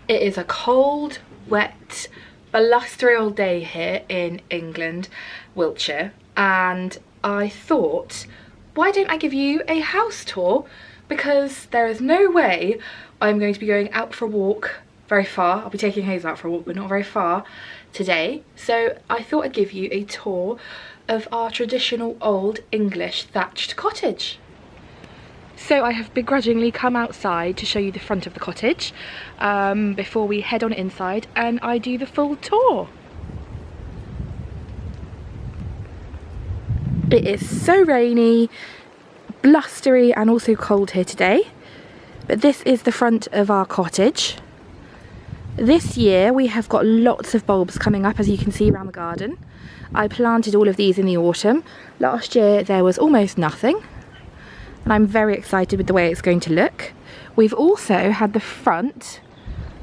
It is a cold, wet, blustery old day here in England, Wiltshire, and I thought, why don't I give you a house tour, because there is no way I'm going to be going out for a walk very far. I'll be taking Hazel out for a walk, but not very far today, so I thought I'd give you a tour of our traditional old English thatched cottage. So I have begrudgingly come outside to show you the front of the cottage before we head on inside and I do the full tour. It is so rainy, blustery and also cold here today, but this is the front of our cottage. This year we have got lots of bulbs coming up, as you can see around the garden. I planted all of these in the autumn. Last year there was almost nothing, and I'm very excited with the way it's going to look. We've also had the front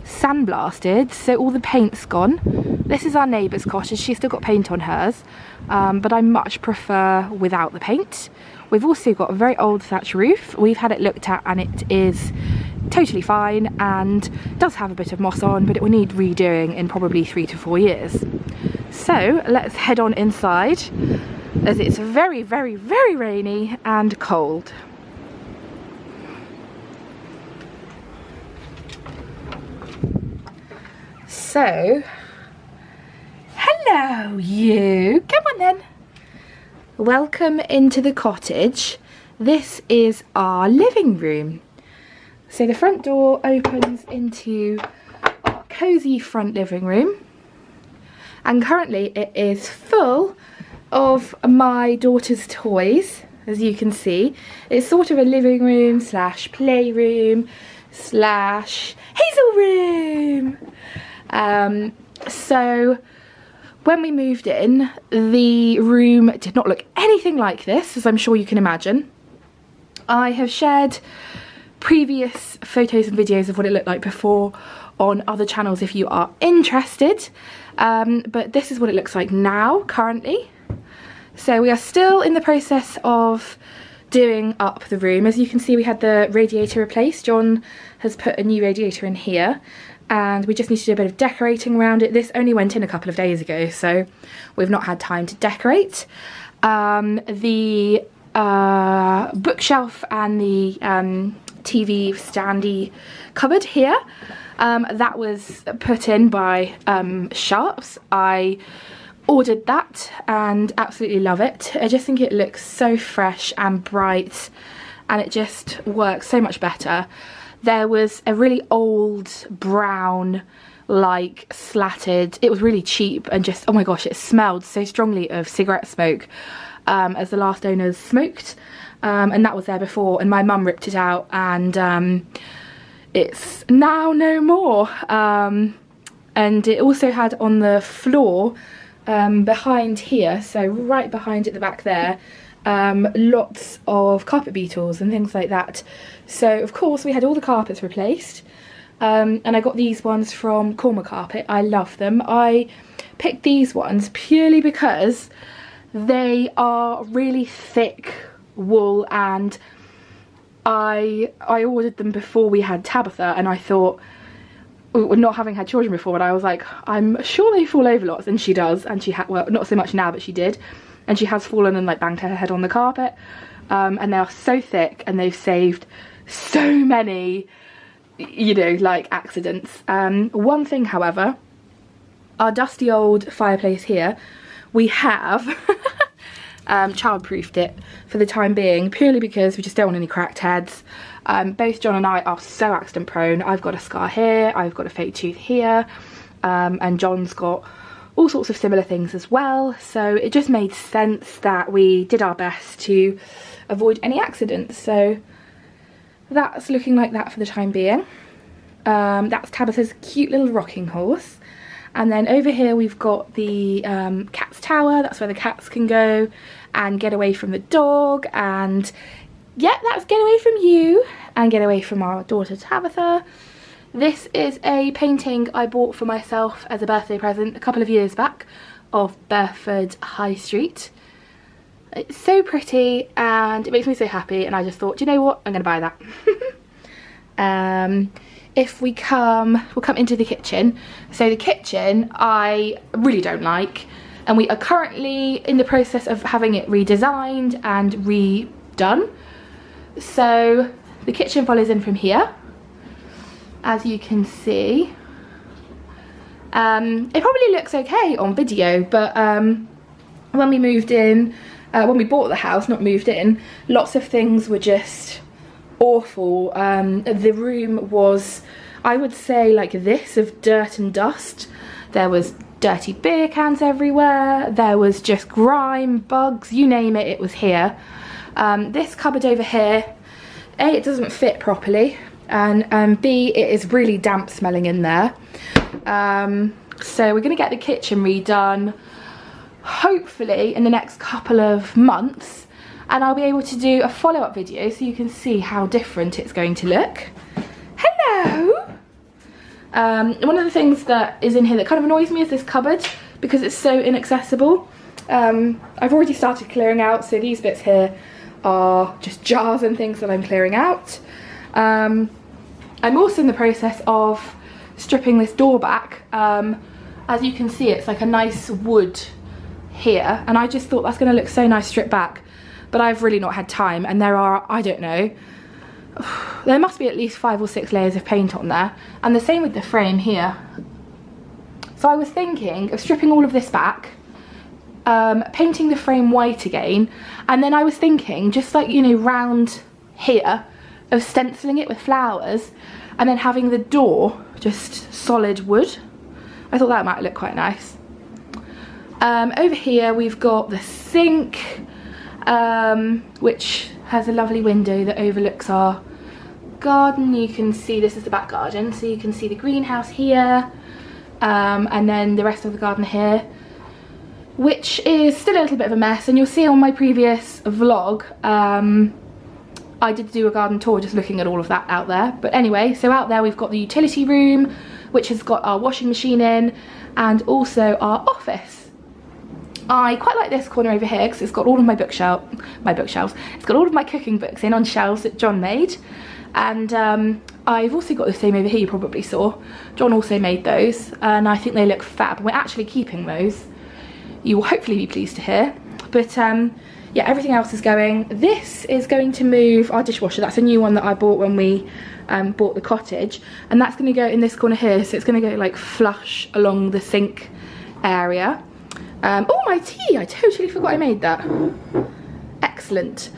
sandblasted, so all the paint's gone. This is our neighbour's cottage. She's still got paint on hers, but I much prefer without the paint. We've also got a very old thatch roof. We've had it looked at and it is totally fine and does have a bit of moss on, but it will need redoing in probably 3 to 4 years. So let's head on inside, as it's very, very, very rainy and cold. So, hello you, come on then. Welcome into the cottage. This is our living room. So the front door opens into our cosy front living room. And currently it is full of my daughter's toys, as you can see. It's sort of a living room slash playroom slash Hazel room. So when we moved in, the room did not look anything like this, as I'm sure you can imagine. I have shared previous photos and videos of what it looked like before on other channels if you are interested, but this is what it looks like now, currently. So we are still in the process of doing up the room. As you can see, we had the radiator replaced. John has put a new radiator in here, and we just need to do a bit of decorating around it. This only went in a couple of days ago, so we've not had time to decorate. The bookshelf and the TV standy cupboard here, that was put in by Sharps. I ordered that and absolutely love it. I just think it looks so fresh and bright, and it just works so much better. There was a really old brown, like slatted, it was really cheap and just, oh my gosh, it smelled so strongly of cigarette smoke, as the last owners smoked, and that was there before, and my mum ripped it out, and it's now no more. And it also had on the floor behind here, so right behind at the back there, lots of carpet beetles and things like that. So of course we had all the carpets replaced, and I got these ones from Corma Carpet. I love them. I picked these ones purely because they are really thick wool, and I ordered them before we had Tabitha, and I thought, not having had children before, but I was like, I'm sure they fall over lots, and she does, and she had, well, not so much now, but she did, and she has fallen and like banged her head on the carpet, and they are so thick, and they've saved so many, you know, like accidents. One thing, however, our dusty old fireplace here, we have child-proofed it for the time being, purely because we just don't want any cracked heads. Both John and I are so accident prone. I've got a scar here, I've got a fake tooth here, and John's got all sorts of similar things as well, so it just made sense that we did our best to avoid any accidents. So that's looking like that for the time being. That's Tabitha's cute little rocking horse, and then over here we've got the cat's tower. That's where the cats can go and get away from the dog, and yeah, that's get away from you and get away from our daughter Tabitha. This is a painting I bought for myself as a birthday present a couple of years back of Burford High Street. It's so pretty and it makes me so happy, and I just thought, you know what, I'm going to buy that. if we'll come into the kitchen. So the kitchen I really don't like, and we are currently in the process of having it redesigned and redone. So the kitchen follows in from here, as you can see. It probably looks okay on video, but when we moved in, when we bought the house, not moved in, lots of things were just awful. The room was, I would say, like this, of dirt and dust. There was dirty beer cans everywhere, there was just grime, bugs, you name it, it was here. This cupboard over here, A, it doesn't fit properly, and B, it is really damp smelling in there. So we're going to get the kitchen redone, hopefully in the next couple of months, and I'll be able to do a follow-up video so you can see how different it's going to look. Hello! One of the things that is in here that kind of annoys me is this cupboard, because it's so inaccessible. I've already started clearing out, so these bits here are just jars and things that I'm clearing out. I'm also in the process of stripping this door back. As you can see, it's like a nice wood here, and I just thought that's going to look so nice stripped back, but I've really not had time, and there are, I don't know, there must be at least 5 or 6 layers of paint on there, and the same with the frame here. So I was thinking of stripping all of this back, painting the frame white again, and then I was thinking, just like, you know, round here, of stenciling it with flowers, and then having the door just solid wood. I thought that might look quite nice. Over here we've got the sink, which has a lovely window that overlooks our garden. You can see this is the back garden, so you can see the greenhouse here, and then the rest of the garden here, which is still a little bit of a mess, and you'll see on my previous vlog, I did do a garden tour just looking at all of that out there. But anyway, so out there we've got the utility room, which has got our washing machine in, and also our office. I quite like this corner over here because it's got all of my bookshelves. It's got all of my cooking books in on shelves that John made, and I've also got the same over here. You probably saw John also made those, and I think they look fab. We're actually keeping those. You will hopefully be pleased to hear. But yeah, everything else is going. This is going to move our dishwasher. That's a new one that I bought when we bought the cottage, and that's going to go in this corner here, so it's going to go like flush along the sink area. Oh, my tea! I totally forgot I made that. Excellent.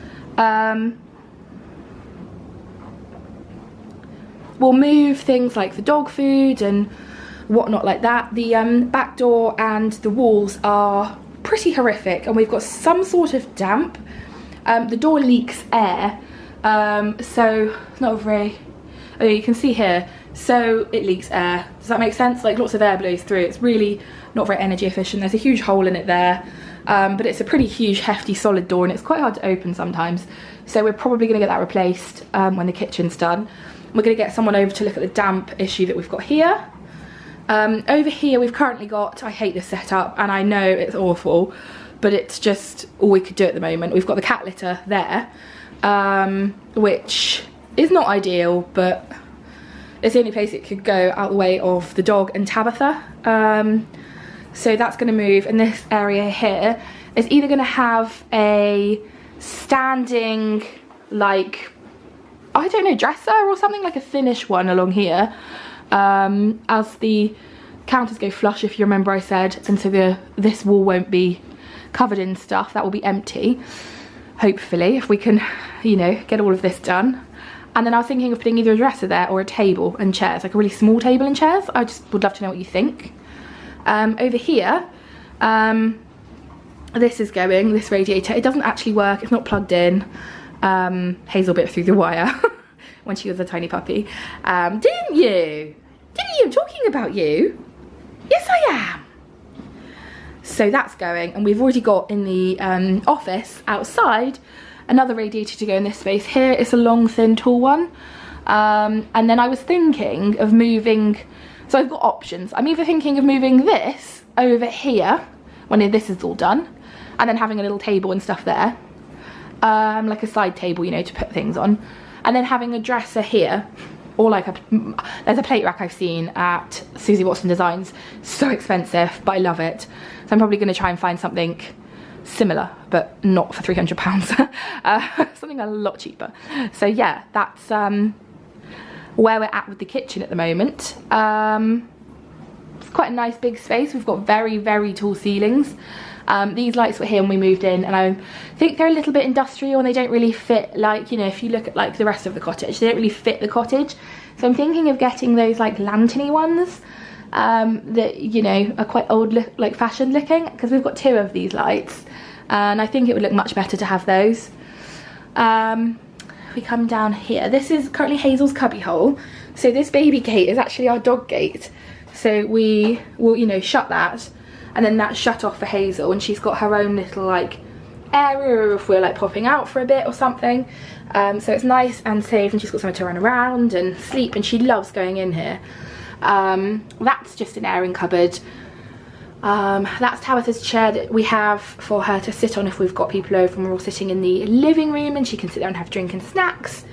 We'll move things like the dog food and whatnot like that. The back door and the walls are pretty horrific, and we've got some sort of damp. The door leaks air, so it's not very, oh, you can see here, so it leaks air. Does that make sense? Like, lots of air blows through. It's really not very energy efficient. There's a huge hole in it there, but it's a pretty huge, hefty, solid door, and it's quite hard to open sometimes. So we're probably going to get that replaced when the kitchen's done. We're going to get someone over to look at the damp issue that we've got here. Over here we've currently got, I hate this setup, and I know it's awful, but it's just all we could do at the moment. We've got the cat litter there, which is not ideal, but it's the only place it could go out the way of the dog and Tabitha. So that's going to move, and this area here is either going to have a standing, like, I don't know, dresser or something, like a thinnish one along here, as the counters go flush, if you remember I said, and so this wall won't be covered in stuff. That will be empty, hopefully, if we can, you know, get all of this done. And then I was thinking of putting either a dresser there or a table and chairs, like a really small table and chairs. I just would love to know what you think. Over here, this is going, this radiator, it doesn't actually work, it's not plugged in. Hazel bit through the wire when she was a tiny puppy. Didn't you? I'm talking about you. Yes, I am. So that's going, and we've already got in the office outside another radiator to go in this space. Here it's a long, thin, tall one. And then I was thinking of moving, so I've got options. I'm either thinking of moving this over here when this is all done, and then having a little table and stuff there. Like a side table, you know, to put things on, and then having a dresser here, or like there's a plate rack I've seen at Susie Watson Designs, so expensive, but I love it. So I'm probably going to try and find something similar, but not for £300. Something a lot cheaper. So yeah, that's where we're at with the kitchen at the moment. It's quite a nice big space. We've got very, very tall ceilings. These lights were here when we moved in, and I think they're a little bit industrial and they don't really fit, like, you know, if you look at like the rest of the cottage, they don't really fit the cottage. So I'm thinking of getting those like lanterny ones that, you know, are quite old, like fashioned looking, because we've got 2 of these lights and I think it would look much better to have those. We come down here, this is currently Hazel's cubby hole. So this baby gate is actually our dog gate, so we will, you know, shut that, and then that's shut off for Hazel, and she's got her own little like area if we're like popping out for a bit or something. So it's nice and safe, and she's got somewhere to run around and sleep, and she loves going in here. That's just an airing cupboard. That's Tabitha's chair that we have for her to sit on if we've got people over and we're all sitting in the living room, and she can sit there and have drink and snacks.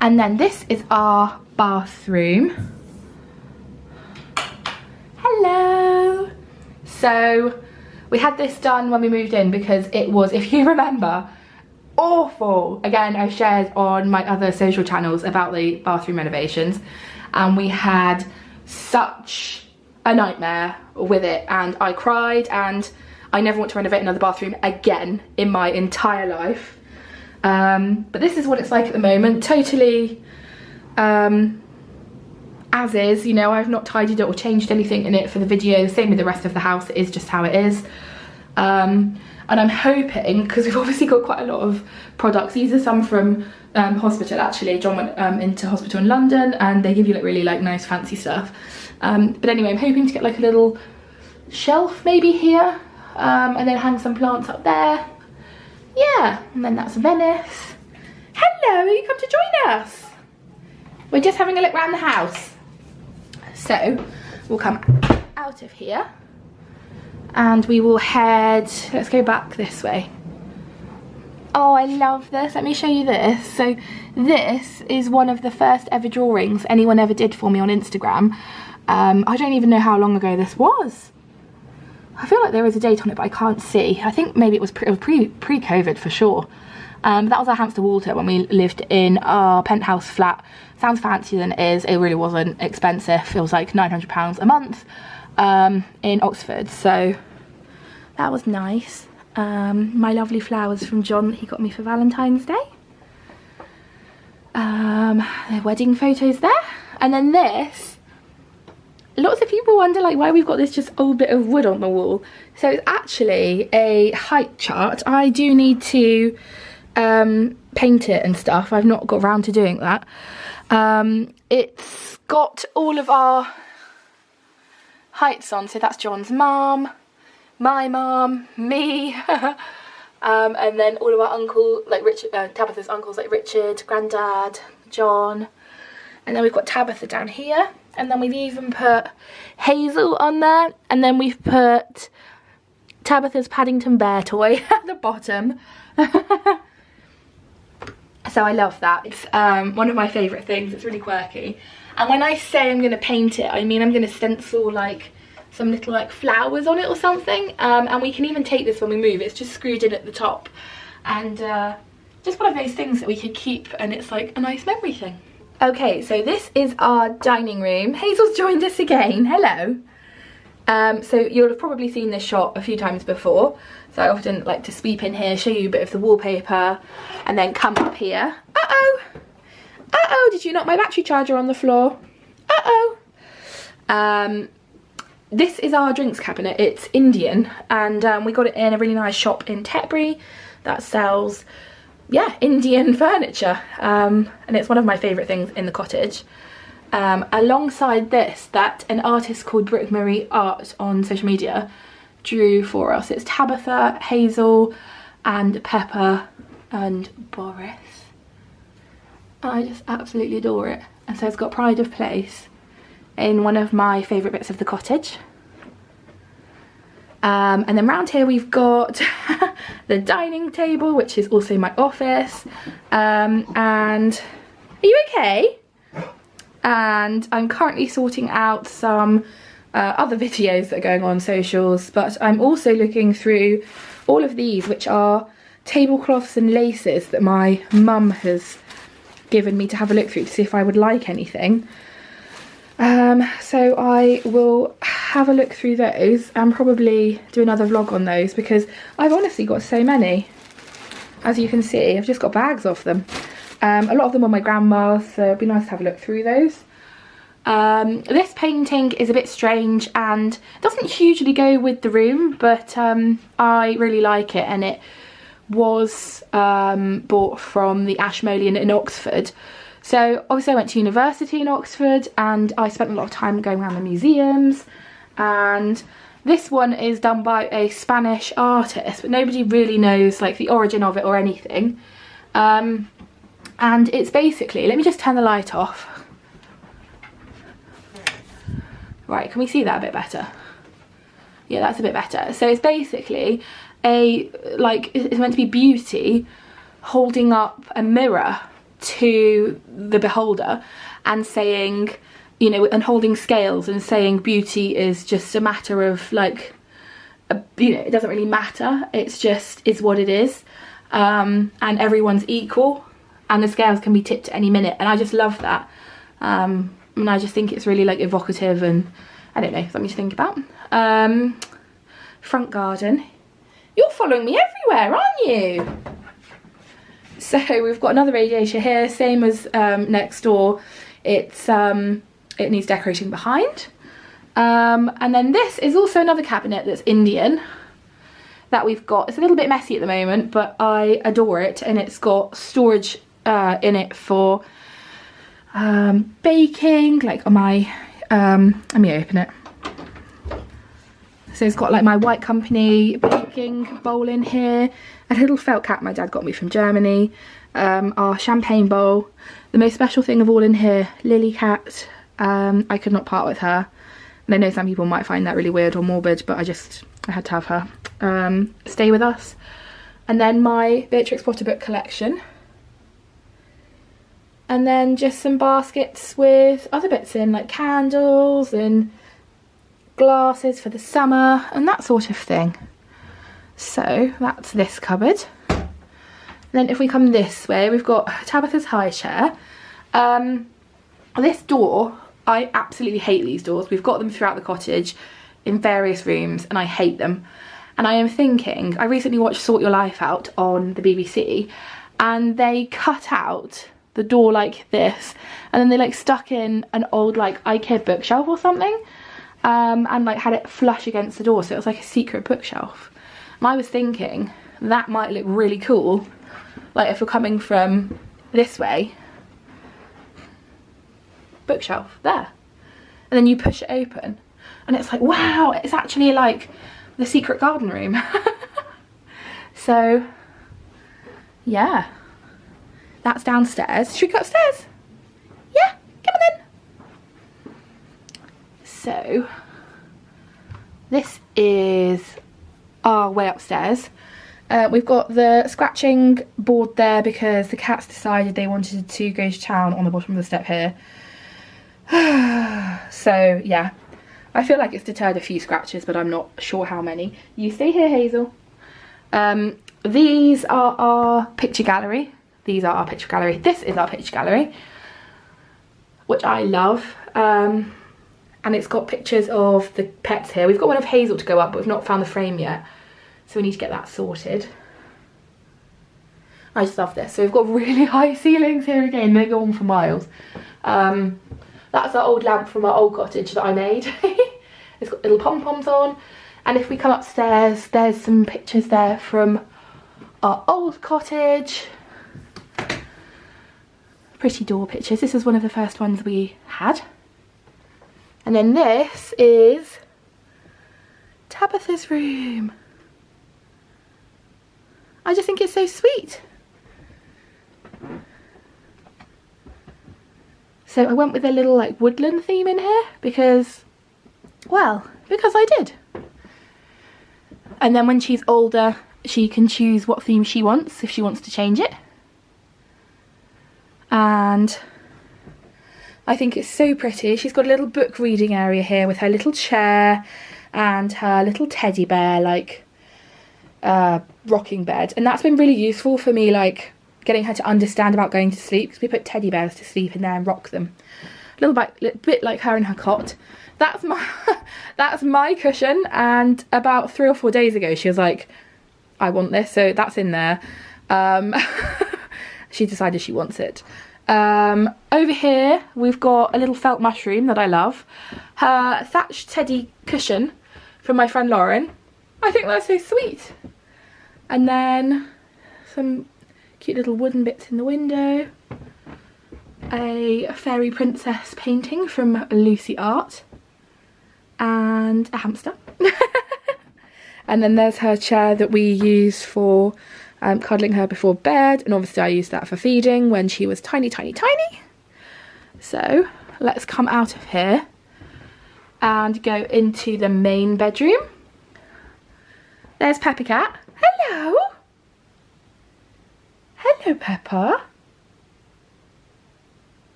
And then this is our bathroom. Hello. So we had this done when we moved in because it was, if you remember, awful. Again, I've shared on my other social channels about the bathroom renovations, and we had such a nightmare with it, and I cried, and I never want to renovate another bathroom again in my entire life. But this is what it's like at the moment, totally as is, you know. I've not tidied it or changed anything in it for the video. Same with the rest of the house, it is just how it is. And I'm hoping, because we've obviously got quite a lot of products, these are some from hospital actually. John went into hospital in London, and they give you like really like nice fancy stuff. But anyway, I'm hoping to get like a little shelf maybe here, and then hang some plants up there. Yeah, and then that's Venice. Hello, you come to join us? We're just having a look around the house. So we'll come out of here and we will head, let's go back this way. Oh, I love this. Let me show you this. So this is one of the first ever drawings anyone ever did for me on Instagram. I don't even know how long ago this was. I feel like there is a date on it, but I can't see. I think maybe it was pre-COVID for sure. That was our hamster Walter when we lived in our penthouse flat. Sounds fancier than it is. It really wasn't expensive. It was like £900 a month in Oxford. So that was nice. My lovely flowers from John that he got me for Valentine's Day. The wedding photos there. And then this, lots of people wonder like why we've got this just old bit of wood on the wall. So it's actually a height chart. I do need to paint it and stuff. I've not got around to doing that. It's got all of our heights on. So that's John's mum, my mum, me, and then all of our uncles, like Richard, Tabitha's uncles, like Richard, Grandad, John, and then we've got Tabitha down here, and then we've even put Hazel on there, and then we've put Tabitha's Paddington Bear toy at the bottom. So I love that. It's one of my favourite things. It's really quirky. And when I say I'm going to paint it, I mean I'm going to stencil like some little like flowers on it or something. And we can even take this when we move. It's just screwed in at the top. And just one of those things that we could keep, and it's like a nice memory thing. Okay, so this is our dining room. Hazel's joined us again. Hello. So you'll have probably seen this shot a few times before. So I often like to sweep in here, show you a bit of the wallpaper, and then come up here. Uh-oh! Uh-oh, did you knock my battery charger on the floor? Uh-oh! This is our drinks cabinet. It's Indian, and we got it in a really nice shop in Tetbury that sells, yeah, Indian furniture. And it's one of my favourite things in the cottage. Alongside this, that an artist called Brooke Marie Art on social media drew for us. It's Tabitha, Hazel, and Pepper, and Boris. I just absolutely adore it. And so it's got pride of place in one of my favourite bits of the cottage. And then round here we've got the dining table, which is also my office. And are you okay? and I'm currently sorting out some other videos that are going on socials, but I'm also looking through all of these, which are tablecloths and laces that my mum has given me to have a look through to see if I would like anything. So I will have a look through those and probably do another vlog on those, because I've honestly got so many. As you can see, I've just got bags of them. A lot of them are my grandma's, so it'd be nice to have a look through those. This painting is a bit strange and doesn't hugely go with the room, but I really like it, and it was bought from the Ashmolean in Oxford. So obviously I went to university in Oxford and I spent a lot of time going around the museums, and this one is done by a Spanish artist, but nobody really knows like the origin of it or anything. And it's basically, let me just turn the light off. Right, can we see that a bit better? Yeah, that's a bit better. So it's basically it's meant to be beauty holding up a mirror to the beholder and saying, you know, and holding scales and saying beauty is just a matter of like, you know, it doesn't really matter, it's just is what it is, and everyone's equal and the scales can be tipped at any minute, and I just love that. And I just think it's really like evocative, and I don't know, something to think about. Front garden. You're following me everywhere, aren't you? So we've got another radiator here, same as next door. It's it needs decorating behind. And then this is also another cabinet that's Indian that we've got. It's a little bit messy at the moment, but I adore it, and it's got storage in it for baking, like on my let me open it. So it's got like my White Company baking bowl in here, a little felt cap my dad got me from Germany, our champagne bowl, the most special thing of all in here, Lily cat. I could not part with her, and I know some people might find that really weird or morbid, but I had to have her stay with us. And then my Beatrix Potter book collection, and then just some baskets with other bits in, like candles and glasses for the summer and that sort of thing. So that's this cupboard. And then if we come this way, we've got Tabitha's high chair. This door, I absolutely hate these doors. We've got them throughout the cottage in various rooms and I hate them. And I am thinking, I recently watched Sort Your Life Out on the BBC, and they cut out the door like this, and then they like stuck in an old like IKEA bookshelf or something, and like had it flush against the door, so it was like a secret bookshelf. And I was thinking that might look really cool, like if you're coming from this way, bookshelf there, and then you push it open and it's like, wow, it's actually like the secret garden room. So yeah, that's downstairs. Should we go upstairs? Yeah, come on then. So this is our way upstairs. We've got the scratching board there because the cats decided they wanted to go to town on the bottom of the step here. So yeah, I feel like it's deterred a few scratches, but I'm not sure how many. You stay here, Hazel. These are our picture gallery. These are our picture gallery. This is our picture gallery, which I love. And it's got pictures of the pets here. We've got one of Hazel to go up, but we've not found the frame yet, so we need to get that sorted. I just love this. So we've got really high ceilings here again. They go on for miles. That's our old lamp from our old cottage that I made. It's got little pom-poms on. And if we come upstairs, there's some pictures there from our old cottage. Pretty door pictures. This is one of the first ones we had. And then this is Tabitha's room. I just think it's so sweet. So I went with a little like woodland theme in here because, well, because I did. And then when she's older, she can choose what theme she wants if she wants to change it. And I think it's so pretty. She's got a little book reading area here with her little chair and her little teddy bear, like, rocking bed. And that's been really useful for me, like, getting her to understand about going to sleep, because we put teddy bears to sleep in there and rock them. A little bit like her in her cot. That's my that's my cushion, and about 3 or 4 days ago she was like, I want this, so that's in there. She decided she wants it. Over here we've got a little felt mushroom that I love. Her thatched teddy cushion from my friend Lauren. I think that's so sweet. And then some cute little wooden bits in the window. A fairy princess painting from Lucy Art. And a hamster. And then there's her chair that we use for cuddling her before bed, and obviously I used that for feeding when she was tiny. So let's come out of here and go into the main bedroom. There's Peppa Cat. Hello. Hello, Peppa.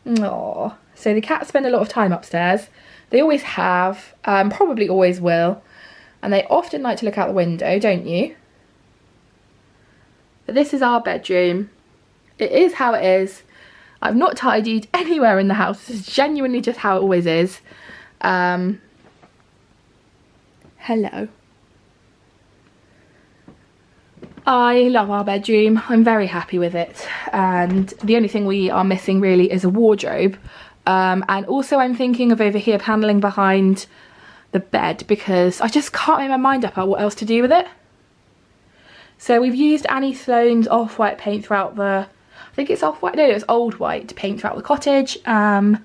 Aww. So the cats spend a lot of time upstairs. They always have, probably always will. And they often like to look out the window, don't you? But this is our bedroom. It is how it is. I've not tidied anywhere in the house. This is genuinely just how it always is. Hello. I love our bedroom. I'm very happy with it. And the only thing we are missing really is a wardrobe. And also I'm thinking of over here paneling behind the bed, because I just can't make my mind up about what else to do with it. So we've used Annie Sloane's off-white paint throughout the, I think it's off-white, no, it's old white paint throughout the cottage. And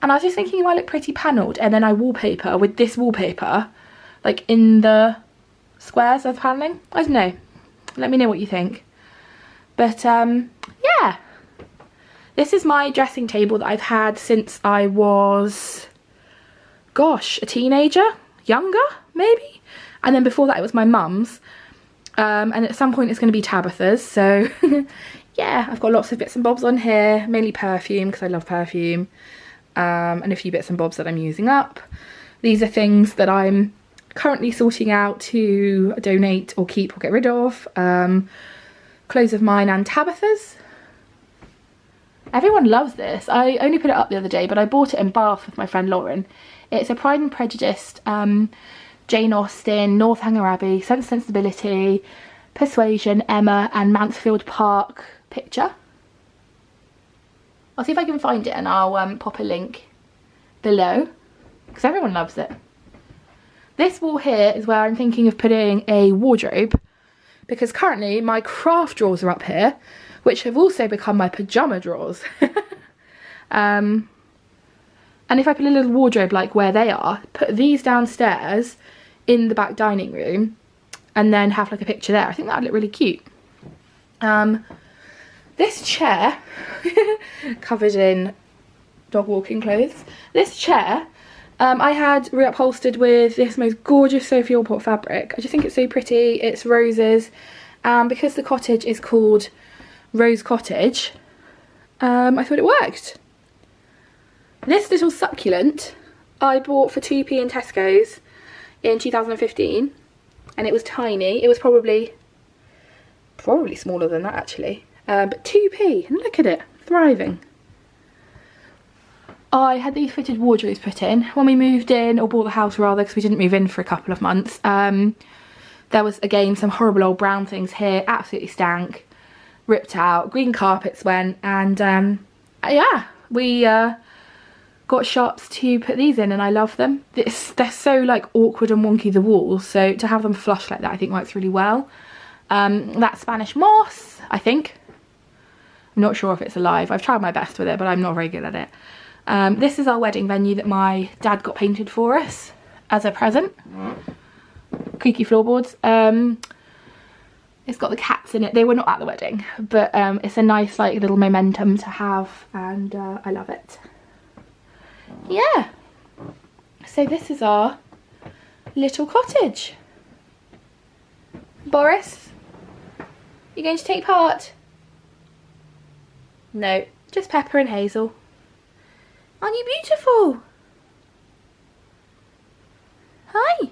I was just thinking it might look pretty panelled, and then I wallpaper with this wallpaper, like in the squares of the panelling. I don't know. Let me know what you think. But yeah. This is my dressing table that I've had since I was, gosh, a teenager, younger maybe, and then before that it was my mum's, and at some point it's going to be Tabitha's. So yeah, I've got lots of bits and bobs on here, mainly perfume because I love perfume, and a few bits and bobs that I'm using up. These are things that I'm currently sorting out to donate or keep or get rid of. Clothes of mine and Tabitha's. Everyone loves this. I only put it up the other day, but I bought it in Bath with my friend Lauren. It's a Pride and Prejudice, Jane Austen, Northanger Abbey, Sense and Sensibility, Persuasion, Emma and Mansfield Park picture. I'll see if I can find it and I'll pop a link below, because everyone loves it. This wall here is where I'm thinking of putting a wardrobe, because currently my craft drawers are up here, which have also become my pyjama drawers. And if I put a little wardrobe like where they are, put these downstairs in the back dining room, and then have like a picture there, I think that would look really cute. This chair, covered in dog walking clothes, this chair I had reupholstered with this most gorgeous Sophie Allport fabric. I just think it's so pretty. It's roses, and because the cottage is called Rose Cottage, I thought it worked. This little succulent I bought for 2p in Tesco's in 2015, and it was tiny. It was probably smaller than that actually, but 2p, and look at it, thriving. I had these fitted wardrobes put in when we moved in, or bought the house rather, because we didn't move in for a couple of months. There was again some horrible old brown things here, absolutely stank, ripped out, green carpets went, and yeah, we got shops to put these in, and I love them. They're so like awkward and wonky, the walls, so to have them flush like that I think works really well. That's Spanish moss, I think. I'm not sure if it's alive. I've tried my best with it, but I'm not very good at it. This is our wedding venue that my dad got painted for us as a present. Creaky floorboards. It's got the cats in it. They were not at the wedding, but it's a nice like little momentum to have, and I love it. Yeah. So this is our little cottage. Boris, you going to take part? No, just Peppa and Hazel. Aren't you beautiful? Hi.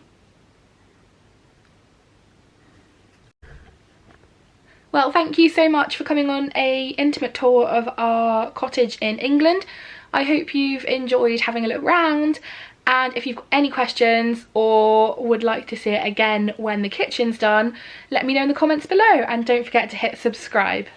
Well, thank you so much for coming on a intimate tour of our cottage in England. I hope you've enjoyed having a look round, and if you've got any questions or would like to see it again when the kitchen's done, let me know in the comments below, and don't forget to hit subscribe.